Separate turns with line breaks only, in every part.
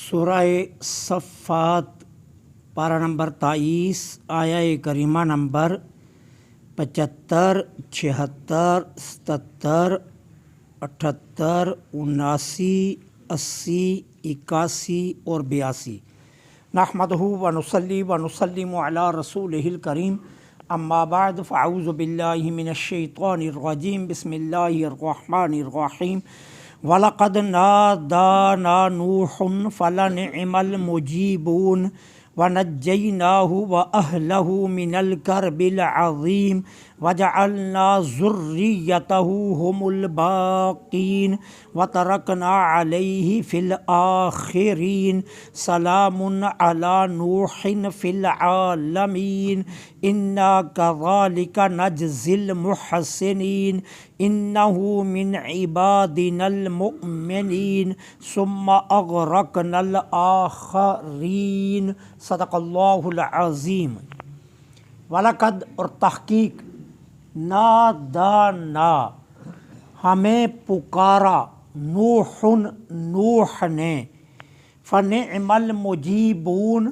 سورہ صفات پارہ نمبر 23 آیہ کریمہ نمبر 75 76 77 78 79 80 81 اور 82۔ نحمدہ ونصلی ونسلم علی رسولہ الکریم، اما بعد فاعوذ باللہ من الشیطان الرجیم، بسم اللہ الرحمن الرحیم۔ وَلَقَدْ نَادَانَا نُوحٌ فَلَنِعْمَ الْمُجِيبُونَ وَنَجَّيْنَاهُ وَأَهْلَهُ مِنَ الْكَرْبِ الْعَظِيمِ وَجَعَلْنَا ذُرِّيَّتَهُ هُمُ الْبَاقِينَ وَتَرَكْنَا عَلَيْهِ فِي الْآخِرِينَ سَلَامٌ عَلَى نُوحٍ فِي الْعَالَمِينَ إِنَّا كَذَلِكَ نَجْزِي الْمُحْسِنِينَ إِنَّهُ مِنْ عِبَادِنَا الْمُؤْمِنِينَ ثُمَّ أَغْرَقْنَا الْآخَرِينَ۔ صدق اللہ العظیم۔ وَلَقَدْ اور تحقیق، نادانا ہمیں پکارا، نوح نے، فنعم المجیبون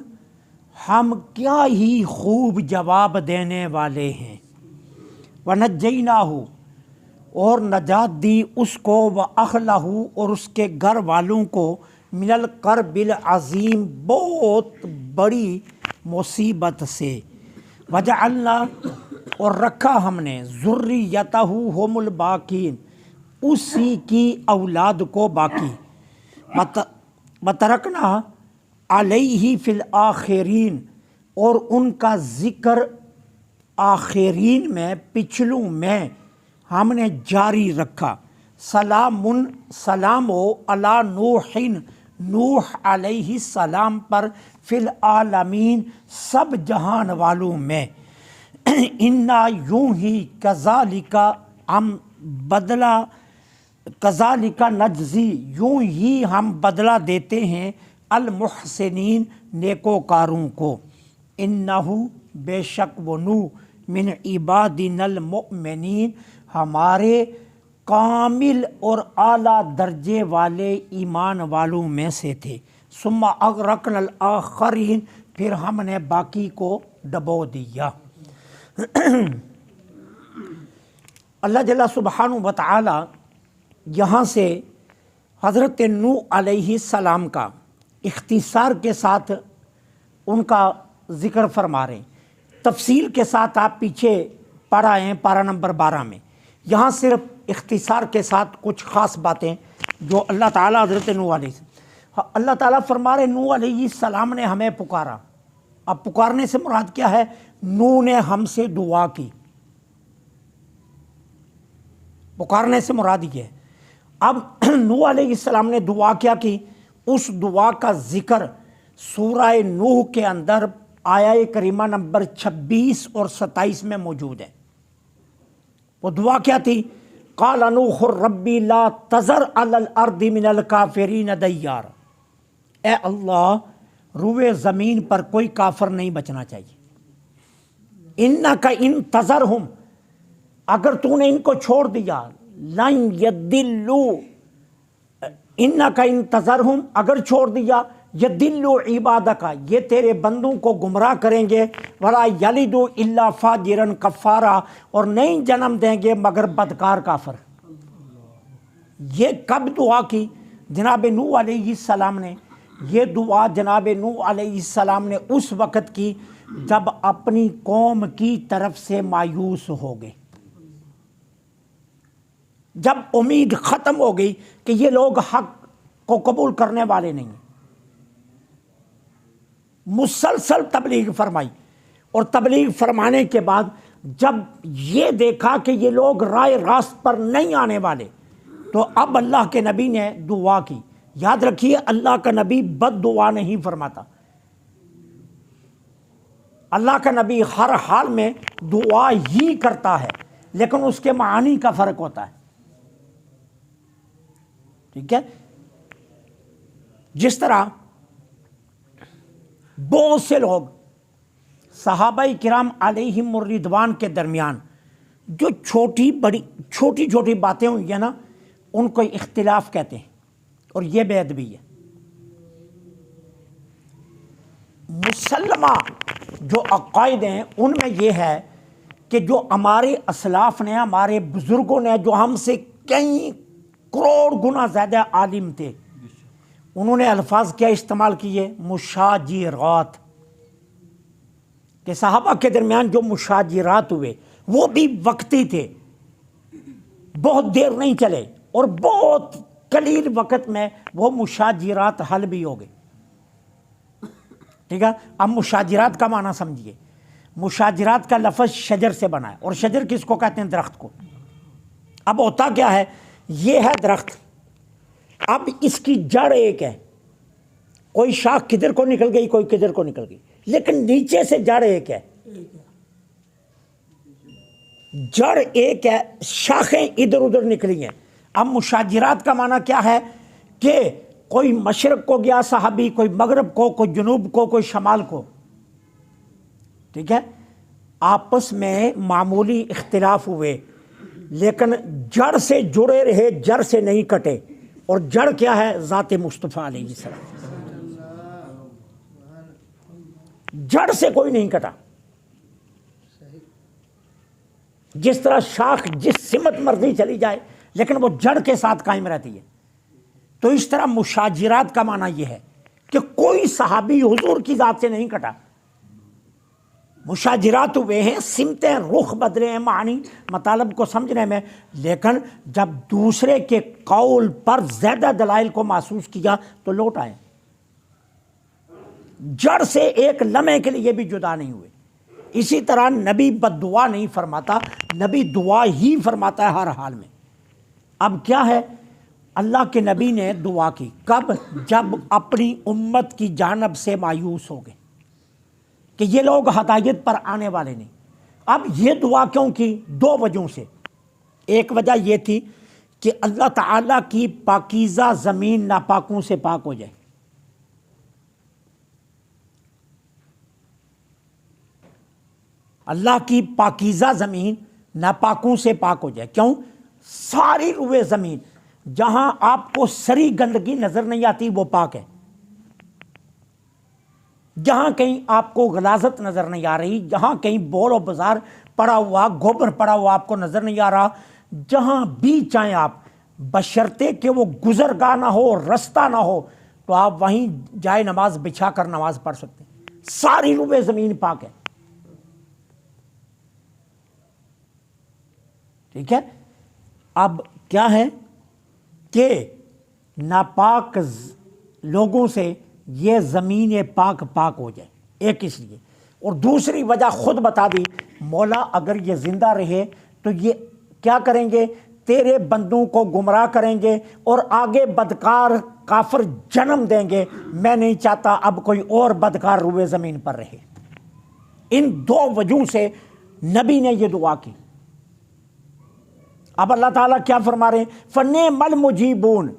ہم کیا ہی خوب جواب دینے والے ہیں، ونجیناہ اور نجات دی اس کو، واہلہ اور اس کے گھر والوں کو، من الکرب العظیم بہت بڑی مصیبت سے، وجعلنا اور رکھا ہم نے، ذریتہ ہم الباقین اسی کی اولاد کو باقی، وترکنا علیہ فی الآخرین اور ان کا ذکر آخرین میں، پچھلوں میں ہم نے جاری رکھا، سلام ہو علی نوح نوح علیہ السلام پر، فی العالمین سب جہان والوں میں، انا یوں ہی، کذالک ہم بدلہ، کذالک نجزی یوں ہی ہم بدلہ دیتے ہیں، المحسنین نیکوکاروں کو، انہ بے شک وہ نوح، من عبادنا المؤمنین ہمارے کامل اور اعلیٰ درجے والے ایمان والوں میں سے تھے، ثم اغرقنا الآخرین پھر ہم نے باقی کو ڈبو دیا۔ اللہ جل سبحانہ و تعالی یہاں سے حضرت نوح علیہ السلام کا اختصار کے ساتھ ان کا ذکر فرما رہے ہیں، تفصیل کے ساتھ آپ پیچھے پڑھ آئے ہیں پارہ نمبر 12 میں، یہاں صرف اختصار کے ساتھ کچھ خاص باتیں جو اللہ تعالیٰ حضرت نوح علیہ السلام، اللہ تعالیٰ فرما رہے نوح علیہ السلام نے ہمیں پکارا۔ اب پکارنے سے مراد کیا ہے؟ نوح نے ہم سے دعا کی، پکارنے سے مراد یہ ہے۔ اب نوح علیہ السلام نے دعا کیا کی، اس دعا کا ذکر سورہ نوح کے اندر آیہ کریمہ نمبر 26 اور 27 میں موجود ہے۔ وہ دعا کیا تھی؟ قال نوح ربی لا تذر علی الارض من الکافرین دیار، اے اللہ روئے زمین پر کوئی کافر نہیں بچنا چاہیے، انک ان تذرہم اگر تو نے ان کو چھوڑ دیا، لن یضلوا انک ان تذرہم اگر چھوڑ دیا، یضلوا عبادک یہ تیرے بندوں کو گمراہ کریں گے، ولا یلدوا الا فاجرا کفارا اور نہیں جنم دیں گے مگر بدکار کافر۔ یہ کب دعا کی جناب نوح علیہ السلام نے؟ یہ دعا جناب نوح علیہ السلام نے اس وقت کی جب اپنی قوم کی طرف سے مایوس ہو گئے، جب امید ختم ہو گئی کہ یہ لوگ حق کو قبول کرنے والے نہیں ہیں۔ مسلسل تبلیغ فرمائی، اور تبلیغ فرمانے کے بعد جب یہ دیکھا کہ یہ لوگ رائے راست پر نہیں آنے والے، تو اب اللہ کے نبی نے دعا کی۔ یاد رکھیے اللہ کا نبی بد دعا نہیں فرماتا، اللہ کا نبی ہر حال میں دعا ہی کرتا ہے، لیکن اس کے معانی کا فرق ہوتا ہے، ٹھیک ہے؟ جس طرح بہت سے لوگ صحابہ کرام علیہم الرضوان کے درمیان جو چھوٹی چھوٹی باتیں ہوئی ہیں نا، ان کو اختلاف کہتے ہیں، اور یہ بے ادبی ہے۔ مسلمہ جو عقائد ہیں ان میں یہ ہے کہ جو ہمارے اسلاف نے، ہمارے بزرگوں نے، جو ہم سے کئی کروڑ گنا زیادہ عالم تھے، انہوں نے الفاظ کیا استعمال کیے؟ مشاجرات، کہ صحابہ کے درمیان جو مشاجرات ہوئے وہ بھی وقتی تھے، بہت دیر نہیں چلے، اور بہت قلیل وقت میں وہ مشاجرات حل بھی ہو گئے. ٹھیک ہے، اب مشاجرات کا معنی سمجھیے. مشاجرات کا لفظ شجر سے بنا ہے، اور شجر کس کو کہتے ہیں؟ درخت کو. اب ہوتا کیا ہے، یہ ہے درخت، اب اس کی جڑ ایک ہے، کوئی شاخ کدھر کو نکل گئی، کوئی کدھر کو نکل گئی، لیکن نیچے سے جڑ ایک ہے. جڑ ایک ہے، شاخیں ادھر ادھر نکلی ہیں. اب مشاجرات کا معنی کیا ہے کہ کوئی مشرق کو گیا صحابی، کوئی مغرب کو، کوئی جنوب کو، کوئی شمال کو. ٹھیک ہے، آپس میں معمولی اختلاف ہوئے لیکن جڑ سے جڑے رہے، جڑ سے نہیں کٹے. اور جڑ کیا ہے؟ ذات مصطفیٰ علیہ السلام. جڑ سے کوئی نہیں کٹا. جس طرح شاخ جس سمت مرضی چلی جائے لیکن وہ جڑ کے ساتھ قائم رہتی ہے، تو اس طرح مشاجرات کا معنی یہ ہے کہ کوئی صحابی حضور کی ذات سے نہیں کٹا. مشاجرات ہوئے ہیں، سمتیں، رخ بدلے ہیں معنی مطالب کو سمجھنے میں، لیکن جب دوسرے کے قول پر زیادہ دلائل کو محسوس کیا تو لوٹ آئے. جڑ سے ایک لمحے کے لیے بھی جدا نہیں ہوئے. اسی طرح نبی بد دعا نہیں فرماتا، نبی دعا ہی فرماتا ہے ہر حال میں. اب کیا ہے، اللہ کے نبی نے دعا کی کب؟ جب اپنی امت کی جانب سے مایوس ہو گئے کہ یہ لوگ ہدایت پر آنے والے نہیں. اب یہ دعا کیوں کی؟ دو وجہوں سے. ایک وجہ یہ تھی کہ اللہ تعالیٰ کی پاکیزہ زمین ناپاکوں سے پاک ہو جائے. اللہ کی پاکیزہ زمین ناپاکوں سے پاک ہو جائے. کیوں؟ ساری روئے زمین جہاں آپ کو سری گندگی نظر نہیں آتی وہ پاک ہے. جہاں کہیں آپ کو غلاظت نظر نہیں آ رہی، جہاں کہیں بول و بازار پڑا ہوا، گوبر پڑا ہوا آپ کو نظر نہیں آ رہا، جہاں بھی چاہیں آپ، بشرطے کہ وہ گزرگاہ نہ ہو، رستہ نہ ہو، تو آپ وہیں جائے نماز بچھا کر نماز پڑھ سکتے ہیں. ساری روئے زمین پاک ہے. ٹھیک ہے، اب کیا ہے کہ ناپاک لوگوں سے یہ زمین پاک پاک ہو جائے. ایک اس لیے، اور دوسری وجہ خود بتا دی، مولا اگر یہ زندہ رہے تو یہ کیا کریں گے؟ تیرے بندوں کو گمراہ کریں گے اور آگے بدکار کافر جنم دیں گے. میں نہیں چاہتا اب کوئی اور بدکار روئے زمین پر رہے. ان دو وجہوں سے نبی نے یہ دعا کی. اب اللہ تعالیٰ کیا فرما رہے ہیں؟ فَنِعْمَ الْمُجِيبُونَ،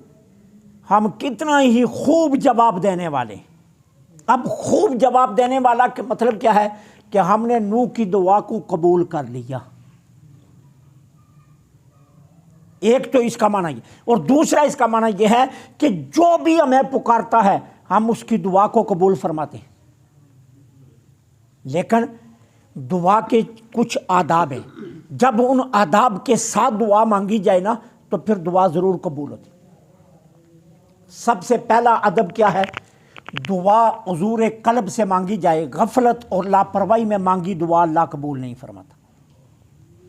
ہم کتنا ہی خوب جواب دینے والے. اب خوب جواب دینے والا کا مطلب کیا ہے؟ کہ ہم نے نوح کی دعا کو قبول کر لیا. ایک تو اس کا معنی یہ، اور دوسرا اس کا معنی یہ ہے کہ جو بھی ہمیں پکارتا ہے ہم اس کی دعا کو قبول فرماتے ہیں. لیکن دعا کے کچھ آداب ہیں، جب ان آداب کے ساتھ دعا مانگی جائے نا تو پھر دعا ضرور قبول ہوتی. سب سے پہلا ادب کیا ہے؟ دعا حضور قلب سے مانگی جائے. غفلت اور لاپرواہی میں مانگی دعا اللہ قبول نہیں فرماتا.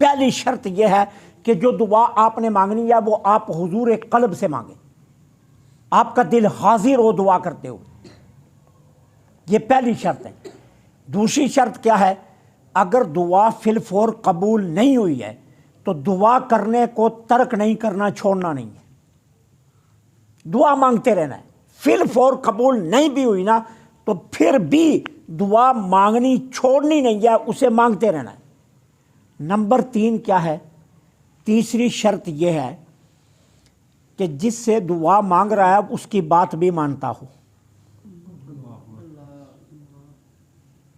پہلی شرط یہ ہے کہ جو دعا آپ نے مانگنی ہے وہ آپ حضور قلب سے مانگیں، آپ کا دل حاضر ہو دعا کرتے ہو. یہ پہلی شرط ہے. دوسری شرط کیا ہے؟ اگر دعا فی الفور قبول نہیں ہوئی ہے تو دعا کرنے کو ترک نہیں کرنا، چھوڑنا نہیں ہے، دعا مانگتے رہنا ہے. فی الفور قبول نہیں بھی ہوئی نا تو پھر بھی دعا مانگنی چھوڑنی نہیں ہے، اسے مانگتے رہنا ہے. نمبر 3 کیا ہے؟ تیسری شرط یہ ہے کہ جس سے دعا مانگ رہا ہے اس کی بات بھی مانتا ہو.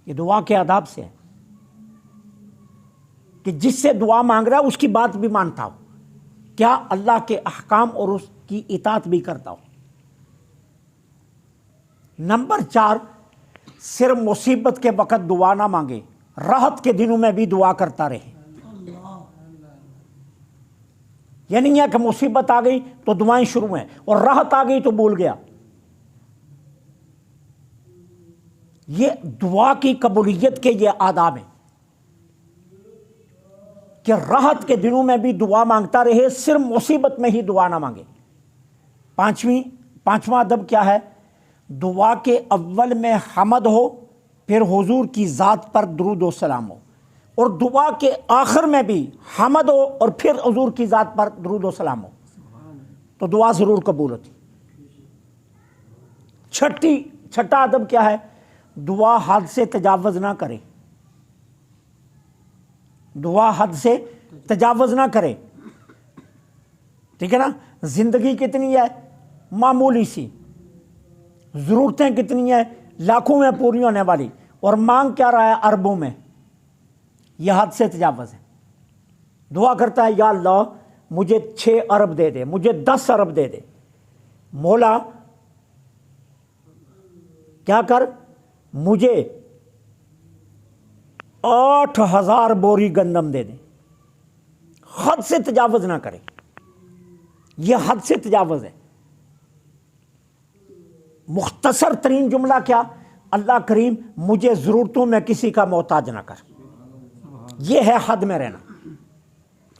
یہ دعا کے آداب سے ہے کہ جس سے دعا مانگ رہا ہے اس کی بات بھی مانتا ہو. کیا؟ اللہ کے احکام اور اس کی اطاعت بھی کرتا ہو. نمبر 4، صرف مصیبت کے وقت دعا نہ مانگے، راحت کے دنوں میں بھی دعا کرتا رہے۔ یہ نہیں ہے کہ مصیبت آ گئی تو دعائیں شروع ہیں اور راحت آ گئی تو بھول گیا۔ یہ دعا کی قبولیت کے یہ آداب ہیں کہ راحت کے دنوں میں بھی دعا مانگتا رہے، صرف مصیبت میں ہی دعا نہ مانگے۔ پانچواں ادب کیا ہے؟ دعا کے اول میں حمد ہو، پھر حضور کی ذات پر درود و سلام ہو، اور دعا کے آخر میں بھی حمد ہو اور پھر حضور کی ذات پر درود و سلام ہو، تو دعا ضرور قبول ہوتی۔ چھٹا ادب کیا ہے؟ دعا حد سے تجاوز نہ کرے، دعا حد سے تجاوز نہ کرے، ٹھیک ہے نا؟ زندگی کتنی ہے؟ معمولی سی، ضرورتیں کتنی ہیں؟ لاکھوں میں پوری ہونے والی، اور مانگ کیا رہا ہے؟ اربوں میں۔ یہ حد سے تجاوز ہے۔ دعا کرتا ہے یا اللہ مجھے 6 ارب دے دے، مجھے 10 ارب دے دے۔ مولا کیا کر، مجھے 8,000 بوری گندم دے دے۔ حد سے تجاوز نہ کرے، یہ حد سے تجاوز ہے۔ مختصر ترین جملہ کیا؟ اللہ کریم مجھے ضرورتوں میں کسی کا محتاج نہ کر۔ یہ ہے حد میں رہنا،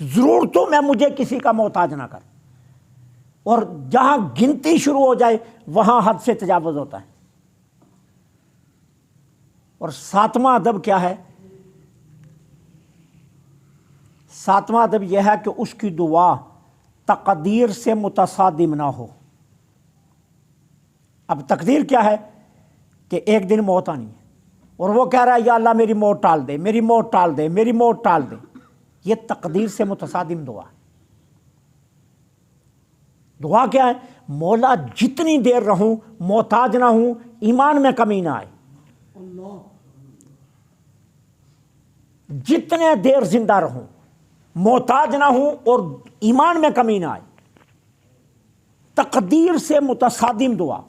ضرورتوں میں مجھے کسی کا محتاج نہ کر، اور جہاں گنتی شروع ہو جائے وہاں حد سے تجاوز ہوتا ہے۔ اور 7واں ادب کیا ہے؟ 7واں ادب یہ ہے کہ اس کی دعا تقدیر سے متصادم نہ ہو۔ اب تقدیر کیا ہے؟ کہ ایک دن موت آنی ہے اور وہ کہہ رہا ہے یا اللہ میری موت ٹال دے، میری موت ٹال دے، میری موت ٹال دے۔ یہ تقدیر سے متصادم دعا ہے۔ دعا کیا ہے؟ مولا جتنی دیر رہوں محتاج نہ ہوں، ایمان میں کمی نہ آئے، جتنے دیر زندہ رہوں محتاج نہ ہوں اور ایمان میں کمی نہ آئے۔ تقدیر سے متصادم دعا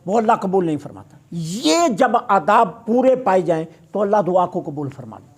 وہ اللہ قبول نہیں فرماتا۔ یہ جب آداب پورے پائے جائیں تو اللہ دعا کو قبول فرماتا۔